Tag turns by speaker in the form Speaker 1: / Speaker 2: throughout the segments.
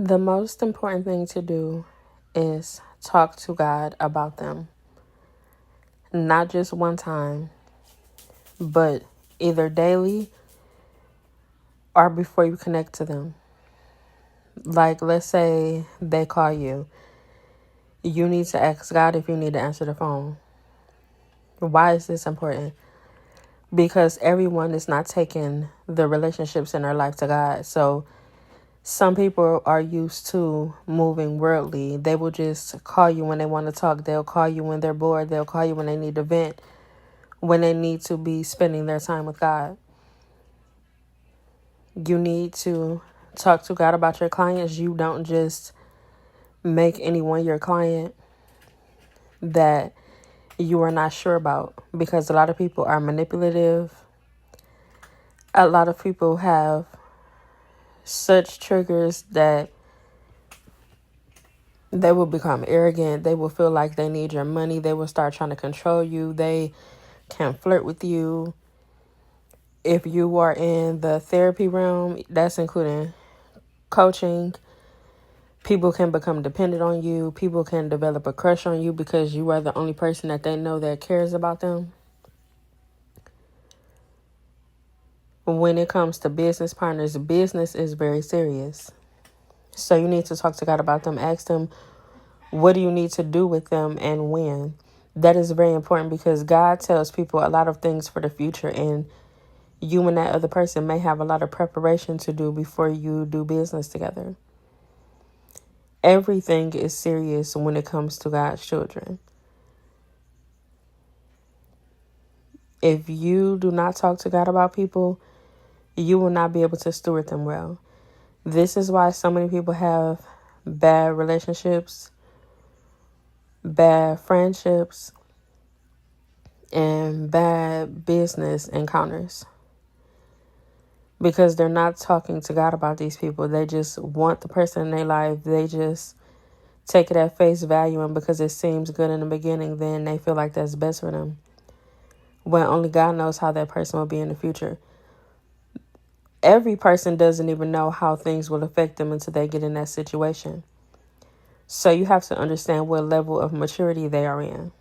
Speaker 1: The most important thing to do is talk to God about them. Not just one time, but either daily or before you connect to them. Like, let's say they call you. You need to ask God if you need to answer the phone. Why is this important? Because everyone is not taking the relationships in their life to God. So some people are used to moving worldly. They will just call you when they want to talk. They'll call you when they're bored. They'll call you when they need to vent, when they need to be spending their time with God. You need to talk to God about your clients. You don't just make anyone your client that you are not sure about, because a lot of people are manipulative. A lot of people have such triggers that they will become arrogant. They will feel like they need your money. They will start trying to control you. They can flirt with you. If you are in the therapy realm, that's including coaching, people can become dependent on you. People can develop a crush on you because you are the only person that they know that cares about them. When it comes to business partners, business is very serious. So you need to talk to God about them. Ask them, what do you need to do with them and when? That is very important because God tells people a lot of things for the future, and you and that other person may have a lot of preparation to do before you do business together. Everything is serious when it comes to God's children. If you do not talk to God about people, you will not be able to steward them well. This is why so many people have bad relationships, bad friendships, and bad business encounters. Because they're not talking to God about these people. They just want the person in their life. They just take it at face value, and because it seems good in the beginning, then they feel like that's best for them. When only God knows how that person will be in the future. Every person doesn't even know how things will affect them until they get in that situation. So you have to understand what level of maturity they are in.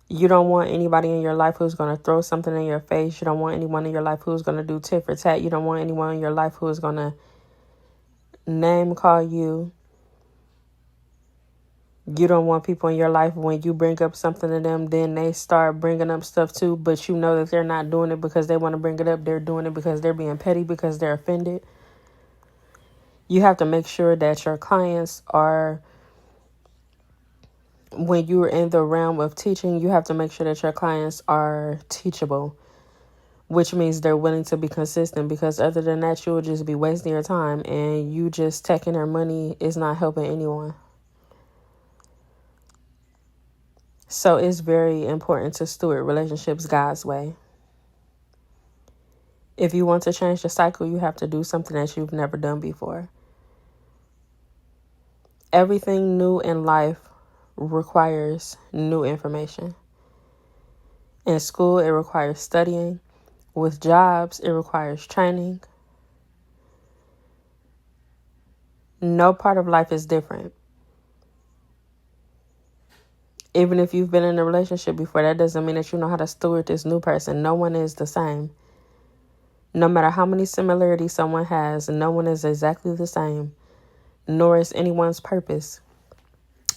Speaker 1: You don't want anybody in your life who's going to throw something in your face. You don't want anyone in your life who's going to do tit for tat. You don't want anyone in your life who is going to name call you. You don't want people in your life when you bring up something to them, then they start bringing up stuff too, but you know that they're not doing it because they want to bring it up. They're doing it because they're being petty, because they're offended. You have to make sure that your clients are, when you're in the realm of teaching, you have to make sure that your clients are teachable, which means they're willing to be consistent, because other than that, you will just be wasting your time, and you just taking their money is not helping anyone. So it's very important to steward relationships God's way. If you want to change the cycle, you have to do something that you've never done before. Everything new in life requires new information. In school, it requires studying. With jobs, it requires training. No part of life is different. Even if you've been in a relationship before, that doesn't mean that you know how to steward this new person. No one is the same. No matter how many similarities someone has, no one is exactly the same, nor is anyone's purpose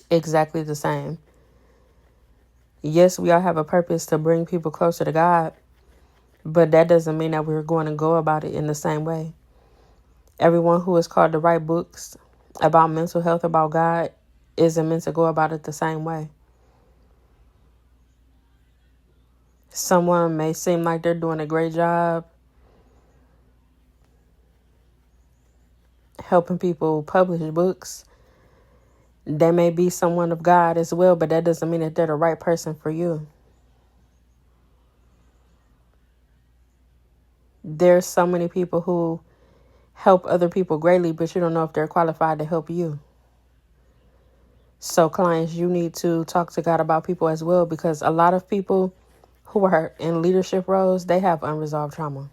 Speaker 1: exactly the same. Yes, we all have a purpose to bring people closer to God, but that doesn't mean that we're going to go about it in the same way. Everyone who is called to write books about mental health, about God, isn't meant to go about it the same way. Someone may seem like they're doing a great job helping people publish books. They may be someone of God as well, but that doesn't mean that they're the right person for you. There's so many people who help other people greatly, but you don't know if they're qualified to help you. So clients, you need to talk to God about people as well, because a lot of people who are in leadership roles, they have unresolved trauma.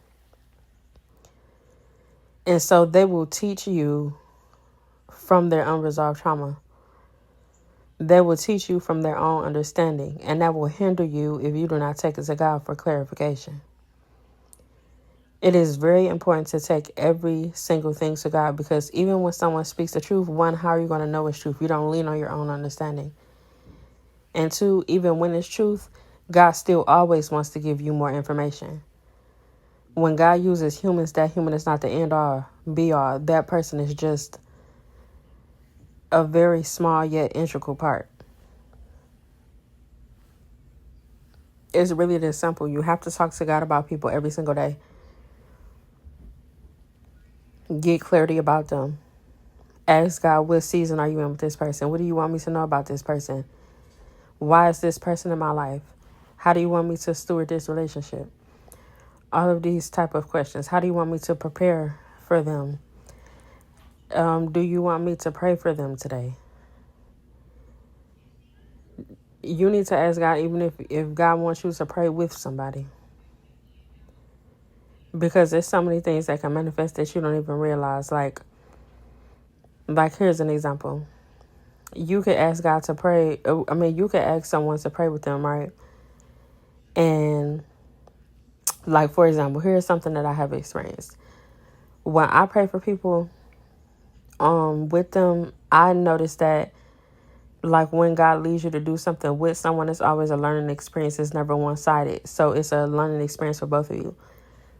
Speaker 1: And so they will teach you from their unresolved trauma. They will teach you from their own understanding, and that will hinder you if you do not take it to God for clarification. It is very important to take every single thing to God, because even when someone speaks the truth, one, how are you going to know it's truth? You don't lean on your own understanding. And two, even when it's truth, God still always wants to give you more information. When God uses humans, that human is not the end all, be all. That person is just a very small yet integral part. It's really this simple. You have to talk to God about people every single day. Get clarity about them. Ask God, what season are you in with this person? What do you want me to know about this person? Why is this person in my life? How do you want me to steward this relationship? All of these type of questions. How do you want me to prepare for them? Do you want me to pray for them today? You need to ask God, even if God wants you to pray with somebody. Because there's so many things that can manifest that you don't even realize. Like here's an example. You could ask God to pray. You could ask someone to pray with them, right? And like, for example, here's something that I have experienced. When I pray for people, with them, I notice that, like, when God leads you to do something with someone, it's always a learning experience. It's never one-sided. So it's a learning experience for both of you.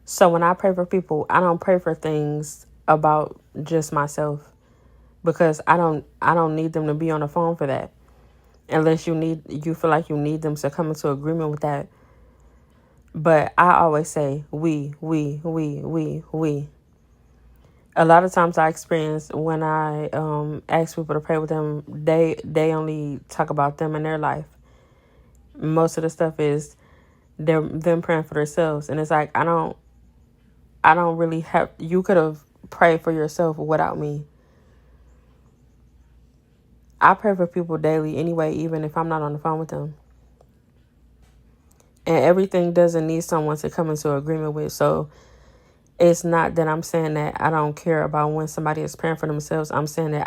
Speaker 1: So when I pray for people, I don't pray for things about just myself, because I don't need them to be on the phone for that. Unless you feel like you need them to come into agreement with that. But I always say we. A lot of times I experience when I ask people to pray with them, they only talk about them and their life. Most of the stuff is them praying for themselves, and it's like I don't really have. You could have prayed for yourself without me. I pray for people daily anyway, even if I'm not on the phone with them. And everything doesn't need someone to come into agreement with. So it's not that I'm saying that I don't care about when somebody is praying for themselves. I'm saying that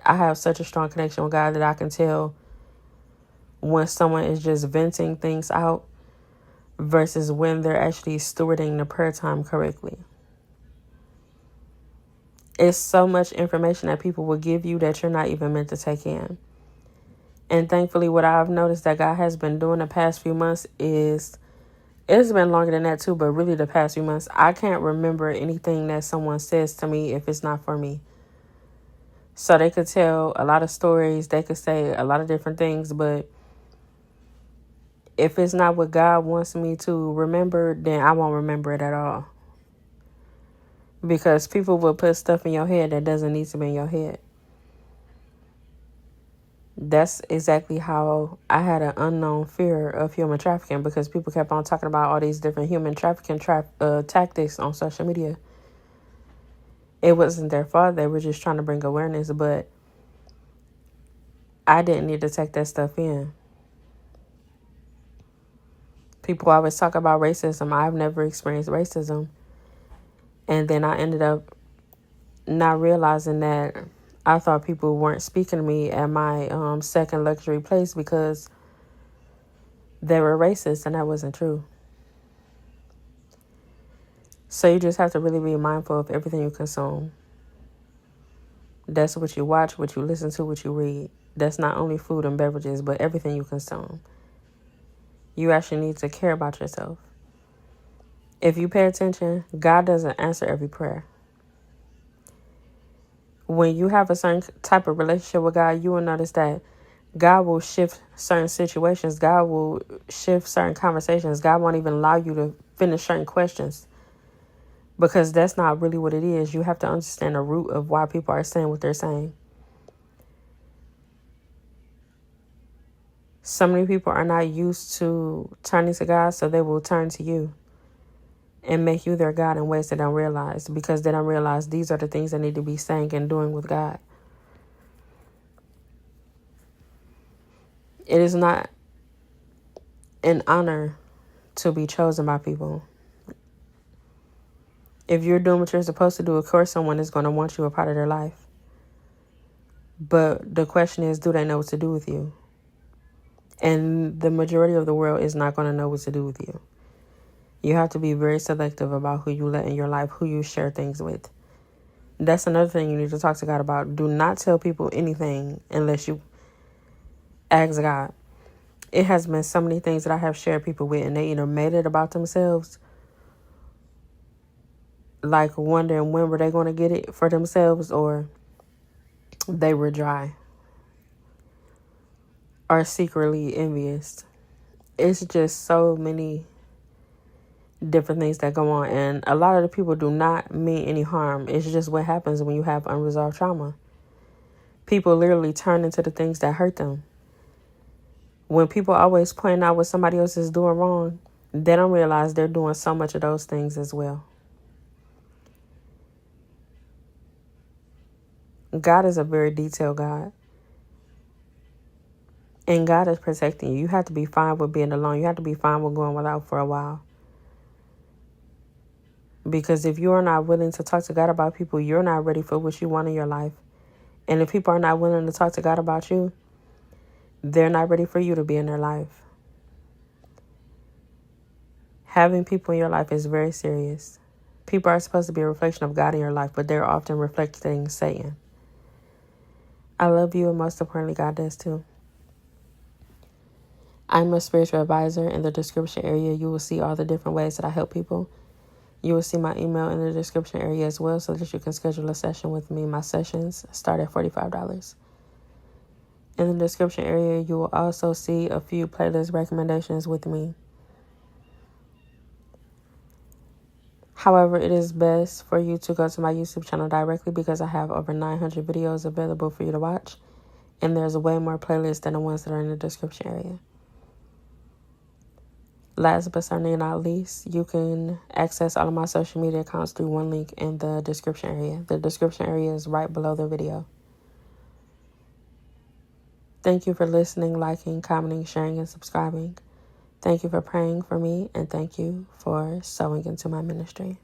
Speaker 1: I have such a strong connection with God that I can tell when someone is just venting things out versus when they're actually stewarding the prayer time correctly. It's so much information that people will give you that you're not even meant to take in. And thankfully, what I've noticed that God has been doing the past few months is, it's been longer than that too, but really the past few months, I can't remember anything that someone says to me if it's not for me. So they could tell a lot of stories, they could say a lot of different things, but if it's not what God wants me to remember, then I won't remember it at all. Because people will put stuff in your head that doesn't need to be in your head. That's exactly how I had an unknown fear of human trafficking, because people kept on talking about all these different human trafficking tactics on social media. It wasn't their fault. They were just trying to bring awareness, but I didn't need to take that stuff in. People always talk about racism. I've never experienced racism. And then I ended up not realizing that I thought people weren't speaking to me at my second luxury place because they were racist, and that wasn't true. So you just have to really be mindful of everything you consume. That's what you watch, what you listen to, what you read. That's not only food and beverages, but everything you consume. You actually need to care about yourself. If you pay attention, God doesn't answer every prayer. When you have a certain type of relationship with God, you will notice that God will shift certain situations. God will shift certain conversations. God won't even allow you to finish certain questions, because that's not really what it is. You have to understand the root of why people are saying what they're saying. So many people are not used to turning to God, so they will turn to you and make you their God in ways they don't realize, because they don't realize these are the things they need to be saying and doing with God. It is not an honor to be chosen by people. If you're doing what you're supposed to do, of course someone is going to want you a part of their life. But the question is, do they know what to do with you? And the majority of the world is not going to know what to do with you. You have to be very selective about who you let in your life, who you share things with. That's another thing you need to talk to God about. Do not tell people anything unless you ask God. It has been so many things that I have shared people with, and they either made it about themselves, like wondering when were they going to get it for themselves, or they were dry, or secretly envious. It's just so many different things that go on, and a lot of the people do not mean any harm. It's just what happens when you have unresolved trauma. People literally turn into the things that hurt them. When people always point out what somebody else is doing wrong, they don't realize they're doing so much of those things as well. God is a very detailed God. And God is protecting you. You have to be fine with being alone. You have to be fine with going without for a while. Because if you are not willing to talk to God about people, you're not ready for what you want in your life. And if people are not willing to talk to God about you, they're not ready for you to be in their life. Having people in your life is very serious. People are supposed to be a reflection of God in your life, but they're often reflecting Satan. I love you, and most importantly, God does too. I'm a spiritual advisor. In the description area, you will see all the different ways that I help people. You will see my email in the description area as well, so that you can schedule a session with me. My sessions start at $45. In the description area, you will also see a few playlist recommendations with me. However, it is best for you to go to my YouTube channel directly because I have over 900 videos available for you to watch. And there's way more playlists than the ones that are in the description area. Last but certainly not least, you can access all of my social media accounts through one link in the description area. The description area is right below the video. Thank you for listening, liking, commenting, sharing, and subscribing. Thank you for praying for me, and thank you for sowing into my ministry.